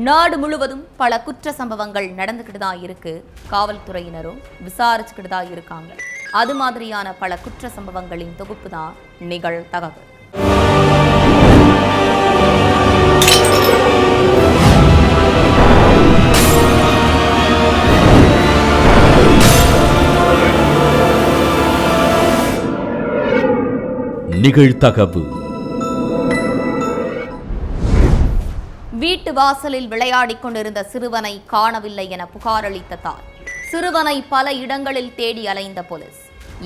நாடு முழுவதும் பல குற்ற சம்பவங்கள் நடந்துக்கிட்டு தான் இருக்கு. காவல்துறையினரும் விசாரிச்சுக்கிட்டு தான் இருக்காங்க. அது மாதிரியான பல குற்ற சம்பவங்களின் தொகுப்பு தான் நிகழ்தகவு. நிகழ்தகவு. வீட்டு வாசலில் விளையாடிக் கொண்டிருந்த சிறுவனை காணவில்லை என புகார் அளித்த தாய். சிறுவனை பல இடங்களில் தேடி அலைந்த போலீஸ்.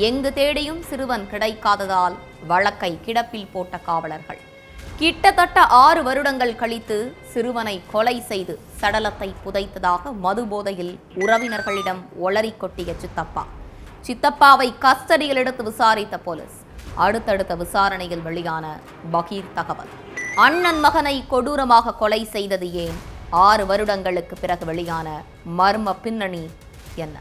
எங்கு தேடியும் சிறுவன் கிடைக்காததால் வழக்கை கிடப்பில் போட்ட காவலர்கள். கிட்டத்தட்ட 6 வருடங்கள் கழித்து சிறுவனை கொலை செய்து சடலத்தை புதைத்ததாக மது போதையில் உறவினர்களிடம் ஒளரி கொட்டிய சித்தப்பாவை கஸ்டடியில் எடுத்து விசாரித்த போலீஸ். அடுத்தடுத்த விசாரணையில் வெளியான பகீர் தகவல். அண்ணன் மகனை கொடூரமாக கொலை செய்தது ஏன்? 6 வருடங்களுக்கு பிறகு வெளியான மர்ம பின்னணி என்ன?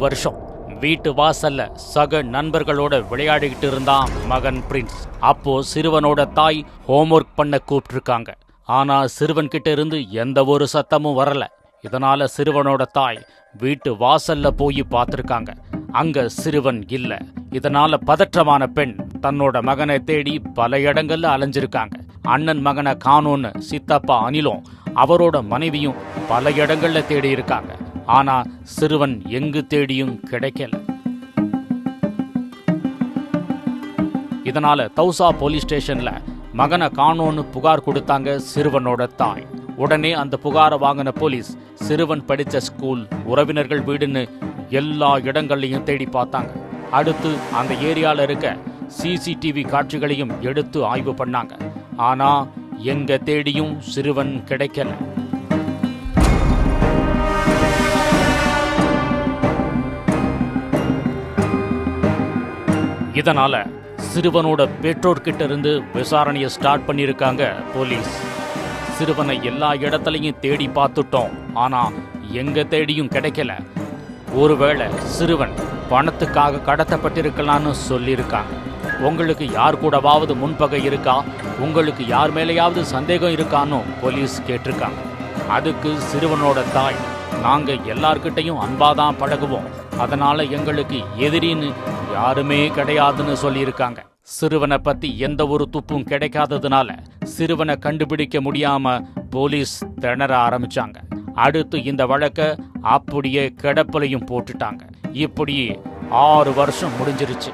வருஷம் வீட்டு வாசல்ல சக நண்பர்களோட விளையாடிக்கிட்டு இருந்தான் மகன் பிரின்ஸ். அப்போ சிறுவனோட தாய் ஹோம்ஒர்க் பண்ண கூப்பிட்டுருக்காங்க. ஆனா சிறுவன் கிட்ட இருந்து எந்த ஒரு சத்தமும் வரல. இதனால சிறுவனோட தாய் வீட்டு வாசல்ல போய் பார்த்திருக்காங்க. அங்க சிறுவன் இல்ல. இதனால பதற்றமான பெண் தன்னோட மகனை தேடி பல இடங்கள்ல அலைஞ்சிருக்காங்க. அண்ணன் மகனை காணோன்னு சித்தப்பா அனிலும் அவரோட மனைவியும் பல இடங்கள்ல தேடி இருக்காங்க. ஆனா சிறுவன் எங்கு தேடியும் கிடைக்கல. இதனால தௌசா போலீஸ் ஸ்டேஷன்ல மகனை காணோன்னு புகார் கொடுத்தாங்க சிறுவனோட தாய். உடனே அந்த புகாரை வாங்கின போலீஸ் சிறுவன் படித்த ஸ்கூல், உறவினர்கள் வீடுன்னு எல்லா இடங்கள்லையும் தேடி பார்த்தாங்க. அடுத்து அந்த ஏரியால இருக்க சிசிடிவி காட்சிகளையும் எடுத்து ஆய்வு பண்ணாங்க. ஆனா எங்க தேடியும் சிறுவன் கிடைக்கல. இதனால சிறுவனோட பெற்றோர்கிட்ட இருந்து விசாரணையை ஸ்டார்ட் பண்ணியிருக்காங்க போலீஸ். சிறுவனை எல்லா இடத்துலையும் தேடி பார்த்துட்டோம், ஆனா எங்க தேடியும் கிடைக்கல. ஒருவேளை சிறுவன் பணத்துக்காக கடத்தப்பட்டிருக்கலான்னு சொல்லியிருக்காங்க. உங்களுக்கு யார் கூடவாவது முன்பகை இருக்கா? உங்களுக்கு யார் மேலேயாவது சந்தேகம் இருக்கான்னு போலீஸ் கேட்டிருக்காங்க. அதுக்கு சிறுவனோட தாய், நாங்க எல்லார்கிட்டையும் அன்பாதான் பழகுவோம், அதனால எங்களுக்கு எதிரின்னு யாருமே கிடையாதுன்னு சொல்லியிருக்காங்க. சிறுவனை பத்தி எந்த ஒரு துப்பும் கிடைக்காததுனால சிறுவனை கண்டுபிடிக்க முடியாம போலீஸ் திணற ஆரம்பிச்சாங்க. அடுத்து இந்த வழக்க அப்படியே கிடப்பிலையும் போட்டுட்டாங்க. இப்படியே 6 வருஷம் முடிஞ்சிருச்சு.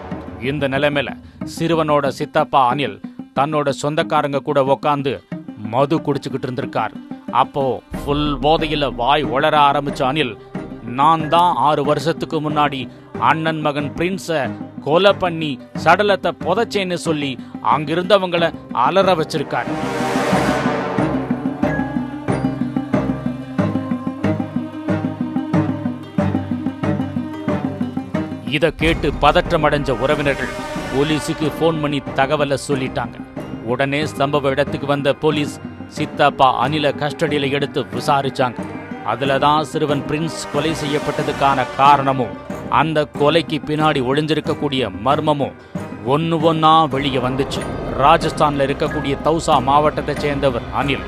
இந்த நிலைமையில சிறுவனோட சித்தப்பா அனில் தன்னோட சொந்தக்காரங்க கூட உக்காந்து மது குடிச்சுக்கிட்டு இருந்திருக்காரு. அப்போ ஃபுல் போதையில வாய் உளர ஆரம்பிச்ச அனில், நான் தான் 6 வருஷத்துக்கு முன்னாடி அண்ணன் மகன் பிரின்ஸை கொலை பண்ணி சடலத்தை புதைச்சேன்னு சொல்லி அங்கிருந்தவங்களை அலற வச்சிருக்காரு. இதை கேட்டு பதற்றமடைஞ்ச உறவினர்கள் போலீஸுக்கு போன் பண்ணி தகவலை சொல்லிட்டாங்க. உடனே சம்பவ இடத்துக்கு வந்த போலீஸ் சித்தப்பா அனில கஸ்டடியில எடுத்து விசாரிச்சாங்க. அதுலதான் சிறுவன் பிரின்ஸ் கொலை செய்யப்பட்டதுக்கான காரணமும் அந்த கொலைக்கு பின்னாடி ஒளிஞ்சிருக்கக்கூடிய மர்மமும் ஒன்னா வெளியே வந்துச்சு. ராஜஸ்தான்ல இருக்கக்கூடிய தௌசா மாவட்டத்தை சேர்ந்தவர் அனில்.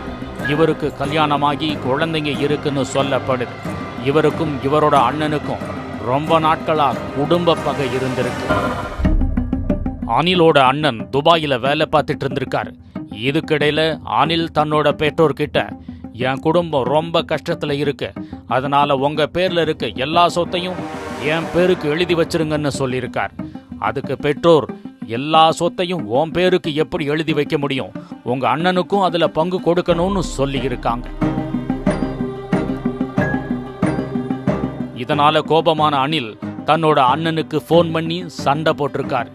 இவருக்கு கல்யாணமாகி குழந்தைங்க இருக்குன்னு சொல்லப்படுது. இவருக்கும் இவரோட அண்ணனுக்கும் ரொம்ப நாட்களா குடும்ப பகை இருந்திருக்கு. அனிலோட அண்ணன் துபாயில வேலை பார்த்துட்டு இருந்திருக்காரு. இதுக்கிடையில அனில் தன்னோட பெற்றோர்கிட்ட, என் குடும்பம் ரொம்ப கஷ்டத்துல இருக்கு, அதனால உங்க பேர்ல இருக்க எல்லா சொத்தையும் என் பேருக்கு எழுதி வச்சிருங்கன்னு சொல்லியிருக்கார். அதுக்கு பெற்றோர், எல்லா சொத்தையும் உன் பேருக்கு எப்படி எழுதி வைக்க முடியும், உங்க அண்ணனுக்கும் அதுல பங்கு கொடுக்கணும்னு சொல்லி இருக்காங்க. இதனால கோபமான அனில் தன்னோட அண்ணனுக்கு போன் பண்ணி சண்டை போட்டிருக்கார்.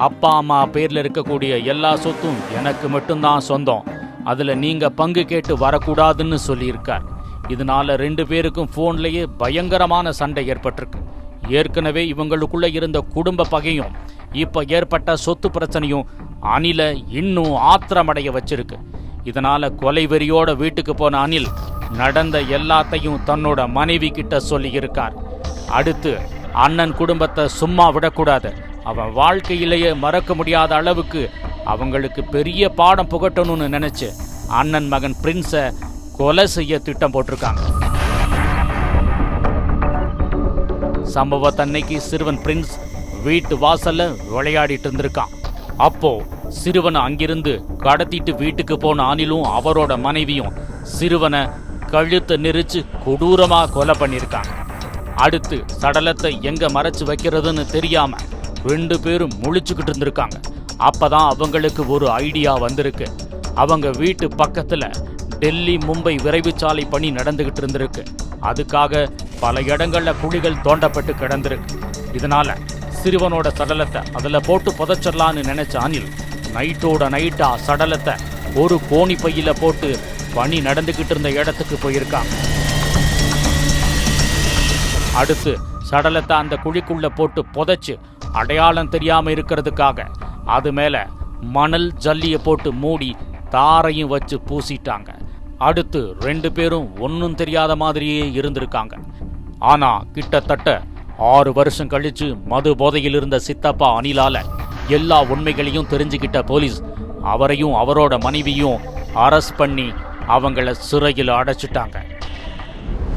அப்பா அம்மா பேர்ல இருக்கக்கூடிய எல்லா சொத்தும் எனக்கு மட்டும்தான் சொந்தம், அதுல நீங்க பங்கு கேட்டு வரக்கூடாதுன்னு சொல்லியிருக்கார். இதனால 2 பேருக்கும் போன்லயே பயங்கரமான சண்டை ஏற்பட்டிருக்கு. ஏற்கனவே இவங்களுக்குள்ள இருந்த குடும்ப பகையும் இப்ப ஏற்பட்ட சொத்து பிரச்சனையும் அனில இன்னும் ஆத்திரமடைய வச்சிருக்கு. இதனால கொலை வெறியோட வீட்டுக்கு போன அனில் நடந்த எல்லாத்தையும் தன்னோட மனைவி கிட்ட சொல்லியிருக்கார். அடுத்து அண்ணன் குடும்பத்தை சும்மா விடக்கூடாது, அவன் வாழ்க்கையிலேயே மறக்க முடியாத அளவுக்கு அவங்களுக்கு பெரிய பாடம் புகட்டணும்னு நினைச்சு அண்ணன் மகன் பிரின்ஸை கொலை செய்ய திட்டம் போட்டிருக்காங்க. சம்பவத்தன்னைக்கு சிறுவன் பிரின்ஸ் வீட்டு வாசல்ல விளையாடிட்டு இருந்திருக்கான். அப்போ சிறுவனை அங்கிருந்து கடத்திட்டு வீட்டுக்கு போன அனிலும் அவரோட மனைவியும் சிறுவனை கழுத்தை நெரிச்சு கொடூரமா கொலை பண்ணியிருக்காங்க. அடுத்து சடலத்தை எங்க மறைச்சு வைக்கிறதுன்னு தெரியாம 2 பேரும் முழிச்சுக்கிட்டு இருந்திருக்காங்க. அப்பதான் அவங்களுக்கு ஒரு ஐடியா வந்திருக்கு. அவங்க வீட்டு பக்கத்துல டெல்லி மும்பை விரைவுச்சாலை பணி நடந்துகிட்டு இருந்திருக்கு. அதுக்காக பல இடங்கள்ல குழிகள் தோண்டப்பட்டு கிடந்திருக்கு. இதனால சிறுவனோட சடலத்தை அதுல போட்டு புதைச்சிடலான்னு நினைச்ச அனில் நைட்டோட நைட்டா சடலத்தை ஒரு கோணி பையில போட்டு பணி நடந்துகிட்டு இருந்த இடத்துக்கு போயிருக்காங்க. அடுத்து சடலத்தை அந்த குழிக்குள்ள போட்டு புதைச்சு அடையாளம் தெரியாம இருக்கிறதுக்காக அது மேல மணல் ஜல்லிய போட்டு மூடி தாரையும் வச்சு பூசிட்டாங்க. அடுத்து 2 பேரும் ஒன்னும் தெரியாத மாதிரியே இருந்திருக்காங்க. ஆனா கிட்டத்தட்ட 6 வருஷம் கழிச்சு மது போதையில் இருந்த சித்தப்பா அனிலால எல்லா உண்மைகளையும் தெரிஞ்சுக்கிட்ட போலீஸ் அவரையும் அவரோட மனைவியும் அரெஸ்ட் பண்ணி அவங்கள சிறையில் அடைச்சிட்டாங்க.